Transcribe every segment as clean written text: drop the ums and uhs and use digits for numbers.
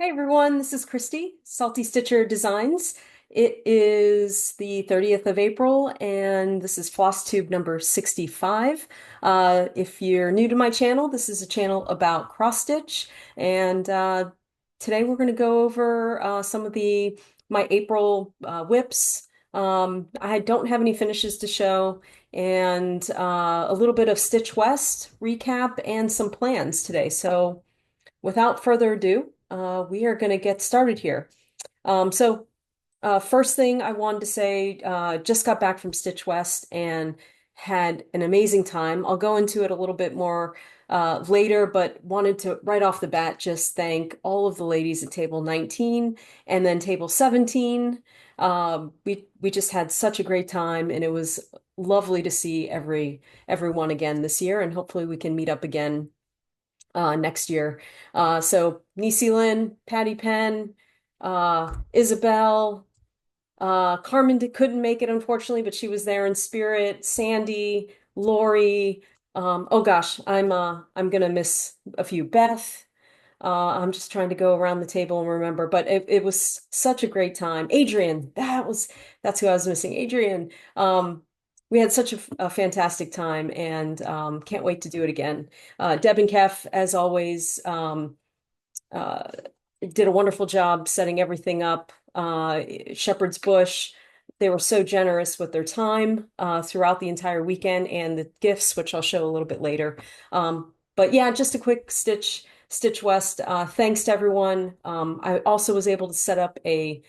Hey everyone, this is Christy, Salty Stitcher Designs. It is the 30th of April and this is Floss Tube number 65. If you're new to my channel, this is a channel about cross stitch and today we're going to go over some of my April whips. I don't have any finishes to show and a little bit of Stitch West recap and some plans today. So without further ado, we are going to get started here. First thing I wanted to say, just got back from Stitch West and had an amazing time. I'll go into it a little bit more later, but wanted to right off the bat just thank all of the ladies at table 19 and then table 17. We just had such a great time, and it was lovely to see everyone again this year, and hopefully we can meet up again next year. So Nisi Lynn, Patty Penn, Isabel, Carmen couldn't make it unfortunately, but she was there in spirit. Sandy, Lori. Oh gosh, I'm gonna miss a few. Beth. I'm just trying to go around the table and remember, but it was such a great time. Adrian, that's who I was missing. Adrian. We had such a fantastic time and can't wait to do it again. Deb and Kef, as always, uh, did a wonderful job setting everything up. Shepherd's Bush, they were so generous with their time throughout the entire weekend and the gifts, which I'll show a little bit later. But yeah, just a quick Stitch West. Thanks to everyone. I also was able to set up a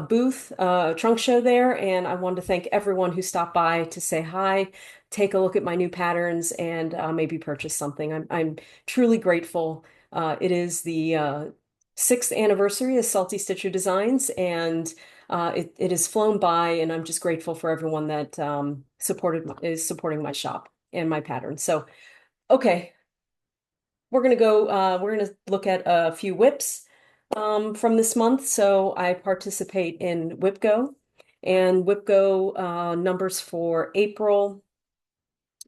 booth, trunk show there, and I wanted to thank everyone who stopped by to say hi, take a look at my new patterns, and maybe purchase something. I'm truly grateful. It is the 6th anniversary of Salty Stitcher Designs, and it has flown by, and I'm just grateful for everyone that is supporting my shop and my patterns. So, okay, we're gonna look at a few whips from this month. So I participate in WIPGO, and WIPGO numbers for April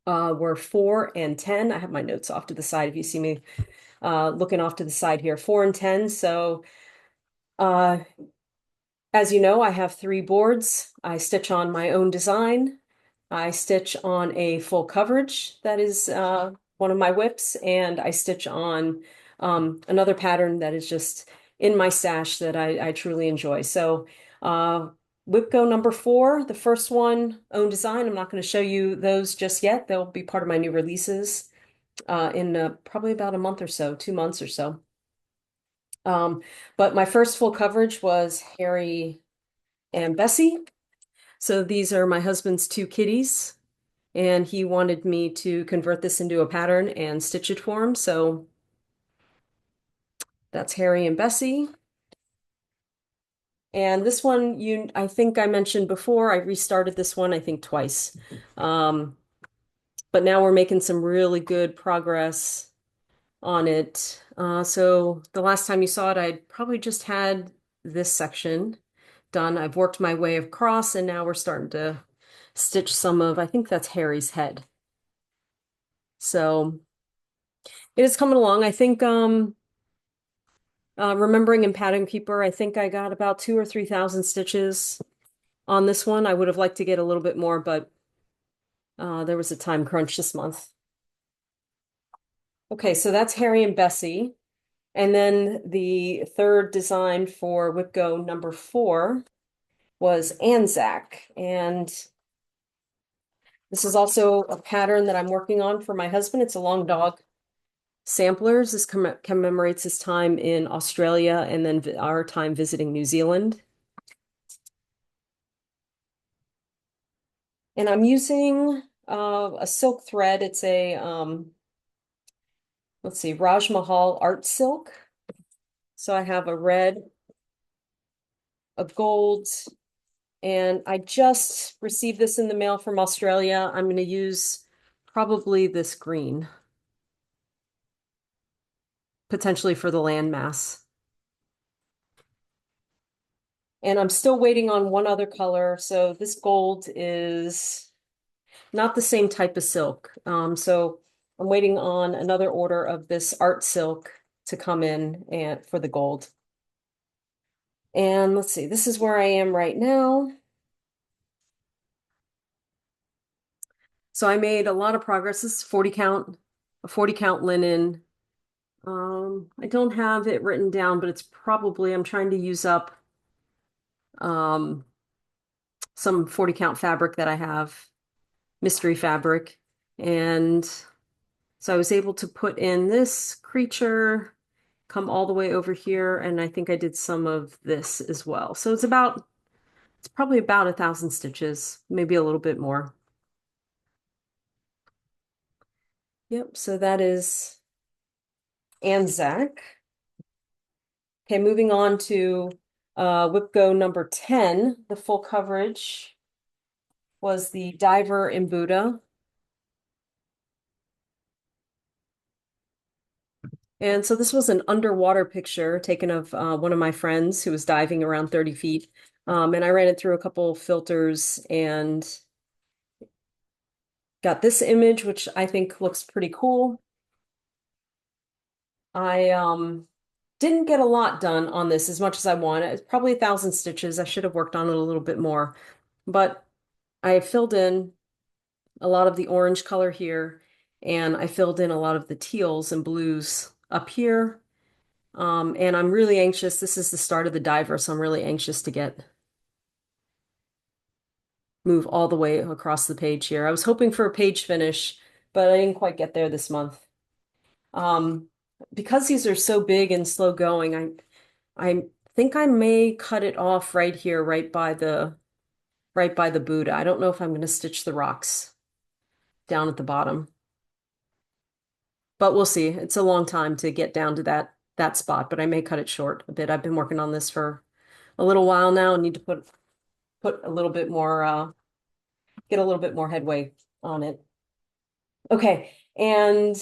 were 4 and 10. I have my notes off to the side if you see me looking off to the side here, 4 and 10. So uh, as you know, I have 3 boards. I stitch on my own design. I stitch on a full coverage that is one of my whips, and I stitch on another pattern that is just in my stash that I truly enjoy. So WIPGO number 4, the first one, own design. I'm not going to show you those just yet. They'll be part of my new releases in probably about a month or so, 2 months or so. But my first full coverage was Hare and Bessie. So these are my husband's 2 kitties, and he wanted me to convert this into a pattern and stitch it for him. So that's Hare and Bessie. And this one, I think I mentioned before, I restarted this one, I think twice. But now we're making some really good progress on it. So the last time you saw it, I'd probably just had this section done. I've worked my way across, and now we're starting to stitch some of, I think that's Harry's head. So it is coming along. I think remembering in Pattern Keeper, I think I got about 2,000 or 3,000 stitches on this one. I would have liked to get a little bit more, but there was a time crunch this month. Okay, so that's Harry and Bessie. And then the third design for WIPGO number 4 was Anzak. And this is also a pattern that I'm working on for my husband. It's a long dog samplers. This commemorates his time in Australia and then our time visiting New Zealand. And I'm using a silk thread. It's a, let's see, Raj Mahal art silk. So I have a red, a gold, and I just received this in the mail from Australia. I'm going to use probably this green, potentially for the landmass. And I'm still waiting on one other color. So this gold is not the same type of silk. So I'm waiting on another order of this art silk. to come in and for the gold. And let's see, this is where I am right now. So I made a lot of progress. This is 40 count, a 40 count linen. I don't have it written down, but it's probably, I'm trying to use up um, some 40 count fabric that I have, mystery fabric. And so I was able to put in this creature, come all the way over here, and I think I did some of this as well. So it's probably about 1,000 stitches, maybe a little bit more. Yep, so that is Anzak. Okay, moving on to WIPGO number 10, the full coverage was the diver in Buddha. And so this was an underwater picture taken of one of my friends who was diving around 30 feet. And I ran it through a couple filters and got this image, which I think looks pretty cool. I didn't get a lot done on this as much as I wanted. It's probably 1,000 stitches. I should have worked on it a little bit more, but I filled in a lot of the orange color here, and I filled in a lot of the teals and blues up here. And I'm really anxious. This is the start of the diver, so I'm really anxious to move all the way across the page here. I was hoping for a page finish, but I didn't quite get there this month. Um, because these are so big and slow going, I think I may cut it off right here, right by the Buddha. I don't know if I'm going to stitch the rocks down at the bottom, but we'll see. It's a long time to get down to that spot, but I may cut it short a bit. I've been working on this for a little while now and need to put a little bit more get a little bit more headway on it. Okay, and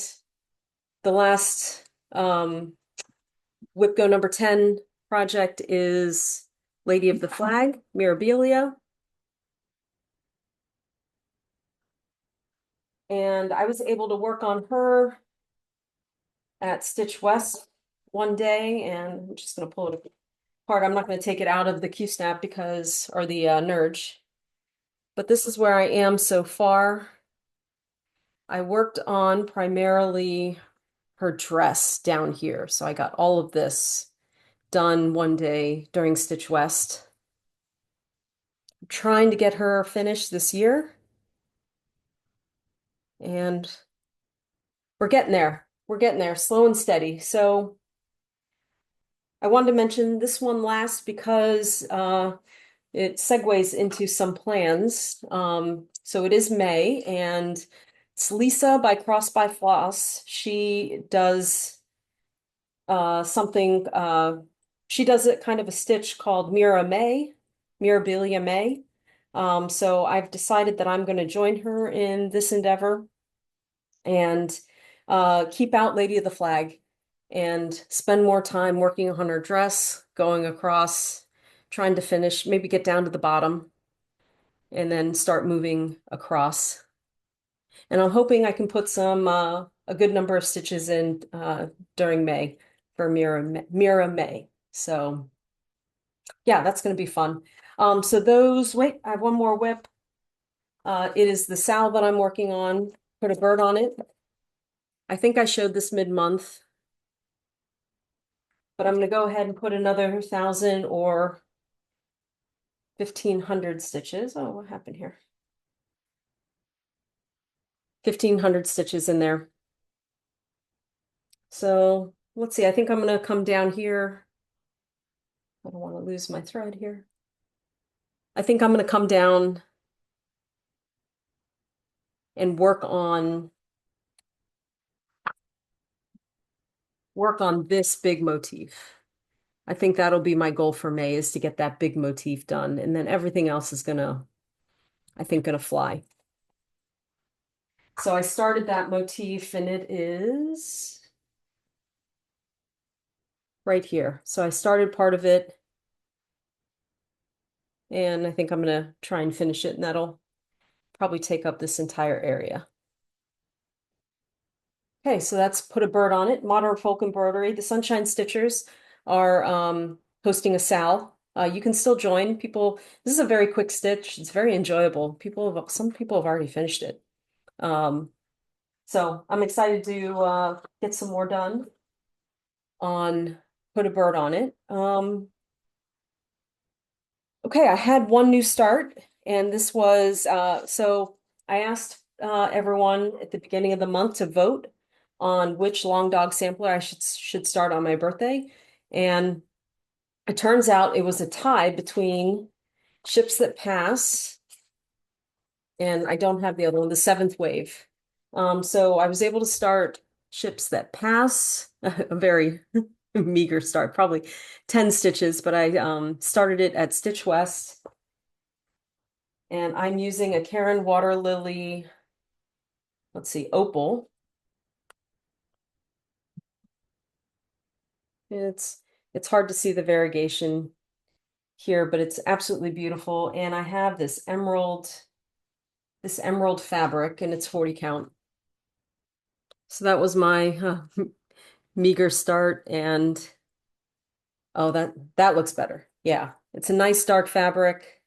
the last WIPGO number 10 project is Lady of the Flag, Mirabilia. And I was able to work on her at Stitch West one day, and I'm just going to pull it apart. I'm not going to take it out of the Q-snap because, or the Nerge, but this is where I am so far. I worked on primarily her dress down here. So I got all of this done one day during Stitch West. I'm trying to get her finished this year. And we're getting there. We're getting there, slow and steady. So I wanted to mention this one last because it segues into some plans. So it is May, and it's Lisa by Cross by Floss. She does something, she does it kind of a stitch called Mirabilia May. So I've decided that I'm going to join her in this endeavor and keep out Lady of the Flag and spend more time working on her dress, going across, trying to finish, maybe get down to the bottom, and then start moving across. And I'm hoping I can put some a good number of stitches in during May for Mira May. So yeah, that's going to be fun. So those, wait, I have one more whip. It is the Sal that I'm working on. Put a bird on it. I think I showed this mid-month, but I'm going to go ahead and put another 1,000 or 1,500 stitches. Oh, what happened here? 1,500 stitches in there. So let's see, I think I'm going to come down here. I don't want to lose my thread here. I think I'm going to come down and work on this big motif. I think that'll be my goal for May, is to get that big motif done, and then everything else is gonna, I think, gonna fly. So I started that motif and it is right here. So I started part of it and I think I'm gonna try and finish it, and that'll probably take up this entire area. Okay, so that's Put a Bird on It, Modern Folk Embroidery. The Sunshine Stitchers are hosting a sal. You can still join. People, this is a very quick stitch. It's very enjoyable. Some people have already finished it. Um, so I'm excited to get some more done on Put a Bird on It. Okay, I had one new start, and this was so I asked everyone at the beginning of the month to vote on which long dog sampler I should start on my birthday. And it turns out it was a tie between Ships That Pass, and I don't have the other one, the Seventh Wave. So I was able to start Ships That Pass, a very meager start, probably 10 stitches, but I started it at Stitch West. And I'm using a Karen Water Lily, let's see, opal. It's it's hard to see the variegation here, but it's absolutely beautiful. And I have this emerald fabric, and it's 40 count. So that was my meager start, and oh, that looks better. Yeah, it's a nice dark fabric.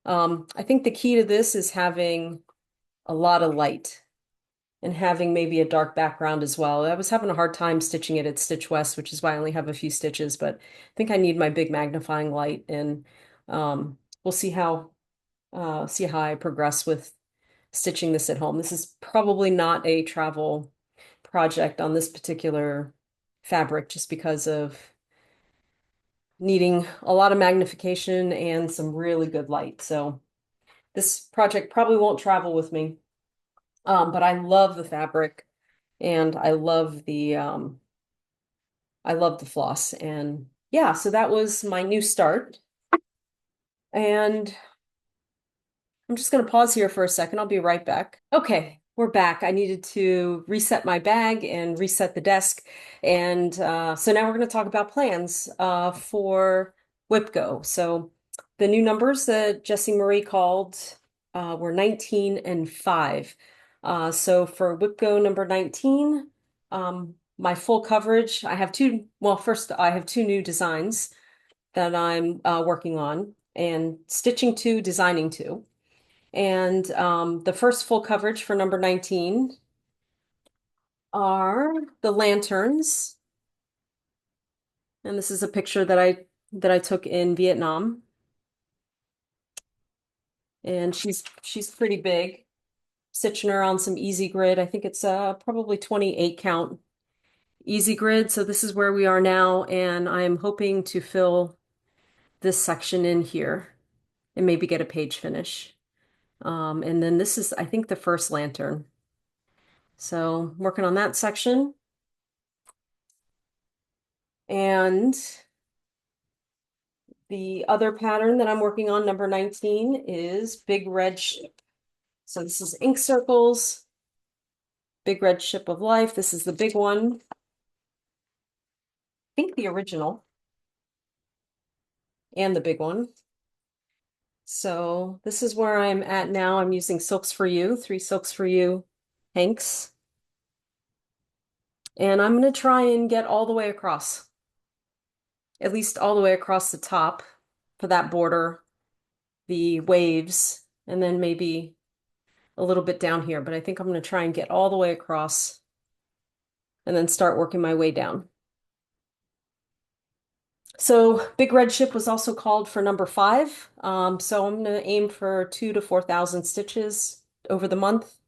I think the key to this is having a lot of light and having maybe a dark background as well. I was having a hard time stitching it at Stitch West, which is why I only have a few stitches, but I think I need my big magnifying light, and we'll see how I progress with stitching this at home. This is probably not a travel project on this particular fabric just because of needing a lot of magnification and some really good light. So this project probably won't travel with me. But I love the fabric, and I love the floss. And yeah, so that was my new start. And I'm just going to pause here for a second. I'll be right back. Okay, we're back. I needed to reset my bag and reset the desk. And so now we're going to talk about plans for WIPGO. So the new numbers that Jessie Marie called were 19 and 5. So for WIPGO number 19, my full coverage, I have first I have two new designs that I'm working on, and stitching two, designing two. And the first full coverage for number 19 are the lanterns. And this is a picture that I took in Vietnam. And she's pretty big. Stitching her on some easy grid. I think it's probably 28 count easy grid. So this is where we are now, and I'm hoping to fill this section in here and maybe get a page finish. And then this is, I think, the first lantern. So working on that section. And the other pattern that I'm working on, number 19, is Big Red Ship. So this is ink circles, Big Red Ship of Life. This is the big one. I think the original and the big one. So this is where I'm at now. I'm using Silks for You, 3 Silks for You hanks. And I'm going to try and get all the way across, at least all the way across the top for that border, the waves, and then maybe a little bit down here. But I think I'm going to try and get all the way across and then start working my way down. So Big Red Ship was also called for number 5. So I'm going to aim for 2,000 to 4,000 stitches over the month.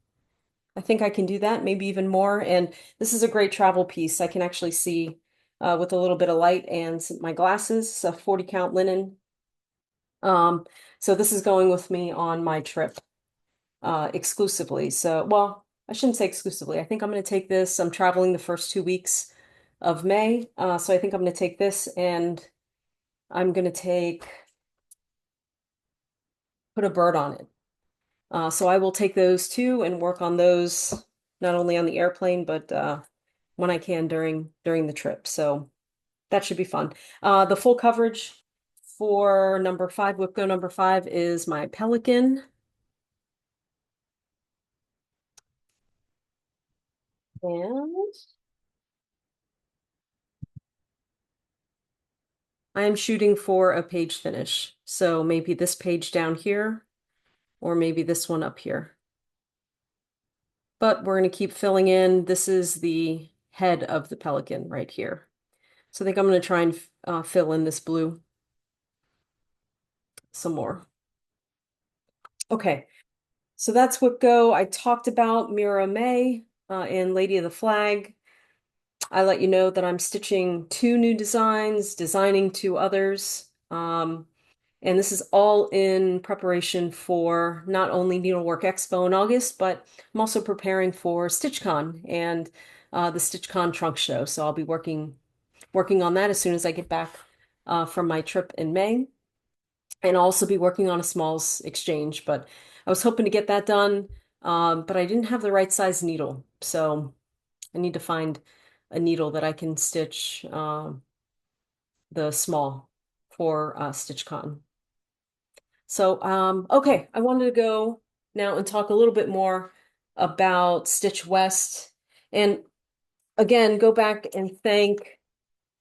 I think I can do that, maybe even more. And this is a great travel piece. I can actually see with a little bit of light and my glasses, a 40 count linen. So this is going with me on my trip exclusively. So, well, I shouldn't say exclusively. I think I'm going to take this. I'm traveling the first 2 weeks of May. So I think I'm going to take this, and I'm going to put a bird on it. So I will take those two and work on those not only on the airplane, but when I can during the trip. So that should be fun. The full coverage for number 5, WIPGO number 5, is my Pelican. And I am shooting for a page finish. So maybe this page down here, or maybe this one up here. But we're going to keep filling in. This is the head of the pelican right here. So I think I'm going to try and fill in this blue some more. Okay, so that's WIPGO. I talked about Miramaid and Lady of the Flag. I let you know that I'm stitching 2 new designs, designing 2 others. And this is all in preparation for not only Needlework Expo in August, but I'm also preparing for StitchCon and the StitchCon trunk show. So I'll be working on that as soon as I get back from my trip in May. And I'll also be working on a smalls exchange, but I was hoping to get that done, but I didn't have the right size needle. So I need to find a needle that I can stitch the small for StitchCon. So, okay, I wanted to go now and talk a little bit more about Stitch West. And again, go back and thank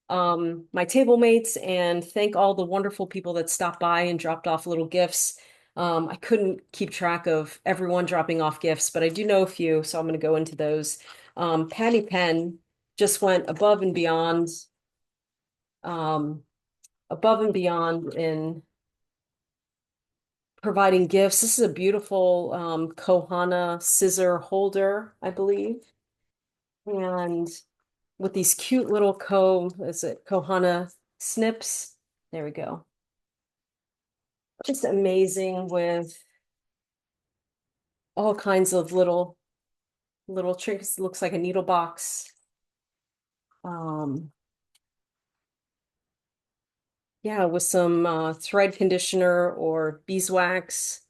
my table mates and thank all the wonderful people that stopped by and dropped off little gifts. I couldn't keep track of everyone dropping off gifts, but I do know a few, so I'm going to go into those. Patty Penn just went um, above and beyond in providing gifts. This is a beautiful Kohana scissor holder, I believe. And with these cute little is it Kohana snips? There we go. Just amazing with all kinds of little tricks. It looks like a needle box. Um, yeah, with some thread conditioner or beeswax.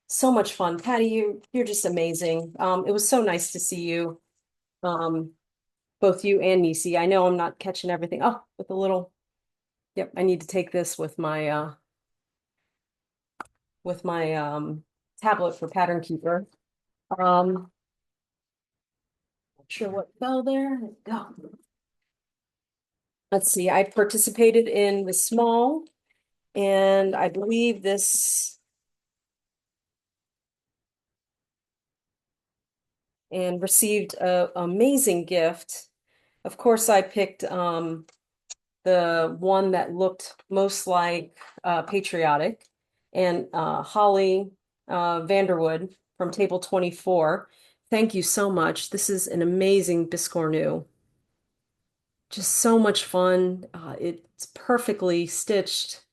So much fun. Patty, you're just amazing. It was so nice to see you. Um, both you and Nisi. I know I'm not catching everything. Oh, with a little, yep, I need to take this with my tablet for Pattern Keeper. Not sure what fell there. Go. Let's see, I participated in the small, and I believe this and received a amazing gift. Of course, I picked the one that looked most like patriotic, and Holly Vanderwood from Table 24. Thank you so much. This is an amazing biscornu. Just so much fun. It's perfectly stitched.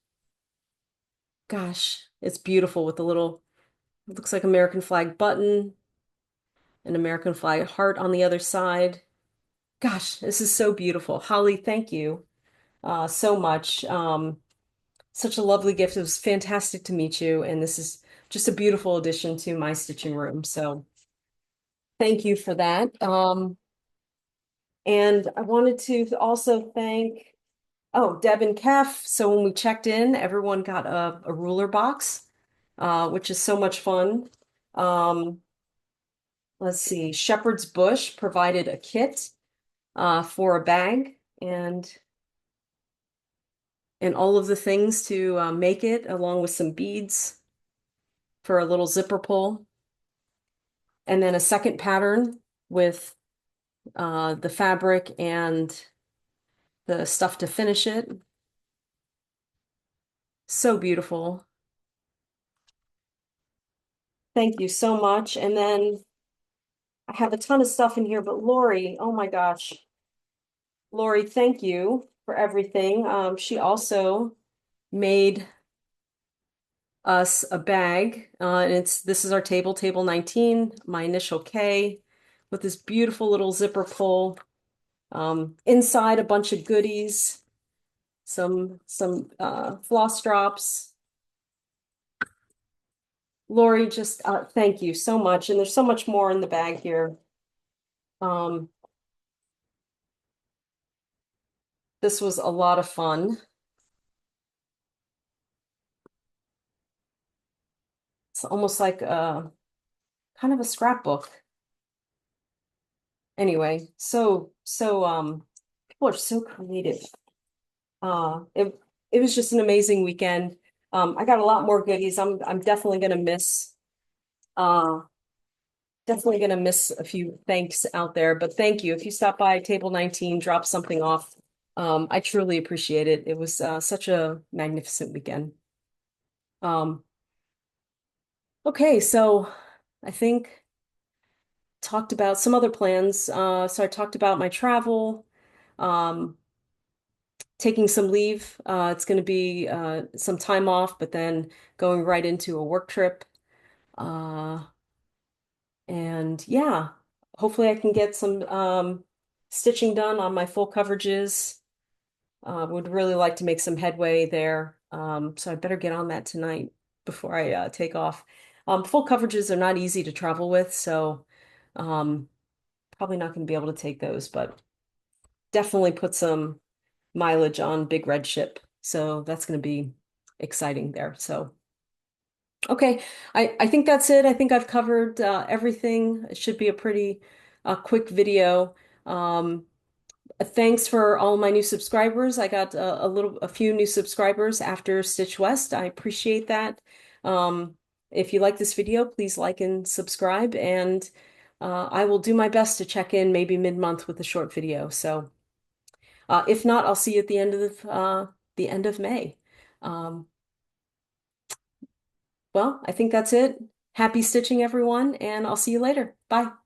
Gosh, it's beautiful with the little, it looks like American flag button, an American flag heart on the other side. Gosh, this is so beautiful. Holly, thank you so much. Such a lovely gift. It was fantastic to meet you, and this is just a beautiful addition to my stitching room. So thank you for that. And I wanted to also thank, oh, Deb and Kef. So when we checked in, everyone got a ruler box, which is so much fun. Um, let's see, Shepherd's Bush provided a kit for a bag and all of the things to make it, along with some beads for a little zipper pull. And then a second pattern with the fabric and the stuff to finish it. So beautiful. Thank you so much. And then I have a ton of stuff in here, but Lori, oh my gosh. Lori, thank you for everything. She also made us a bag, and this is our table 19, my initial K, with this beautiful little zipper pull. Inside a bunch of goodies, some floss drops. Lori, just thank you so much. And there's so much more in the bag here. Um, this was a lot of fun. It's almost like kind of a scrapbook. Anyway, people are so creative. Uh, it it was just an amazing weekend. I got a lot more goodies. I'm uh definitely gonna miss a few thanks out there, but thank you. If you stop by Table 19, drop something off. I truly appreciate it. It was such a magnificent weekend. Um, okay, so I think talked about some other plans. So I talked about my travel, um, taking some leave. It's going to be some time off, but then going right into a work trip. Uh, and yeah, hopefully I can get some stitching done on my full coverages. Would really like to make some headway there. So I better get on that tonight before I take off. Full coverages are not easy to travel with, so um, probably not going to be able to take those, but definitely put some mileage on Big Red Ship. So that's going to be exciting there. So, okay, I think that's it. I think I've covered everything. It should be a pretty quick video. Um, Thanks for all my new subscribers. I got a few new subscribers after Stitch West. I appreciate that. Um, if you like this video, please like and subscribe, and I will do my best to check in maybe mid-month with a short video. So, if not, I'll see you at the end of May. Um, well, I think that's it. Happy stitching, everyone, and I'll see you later. Bye.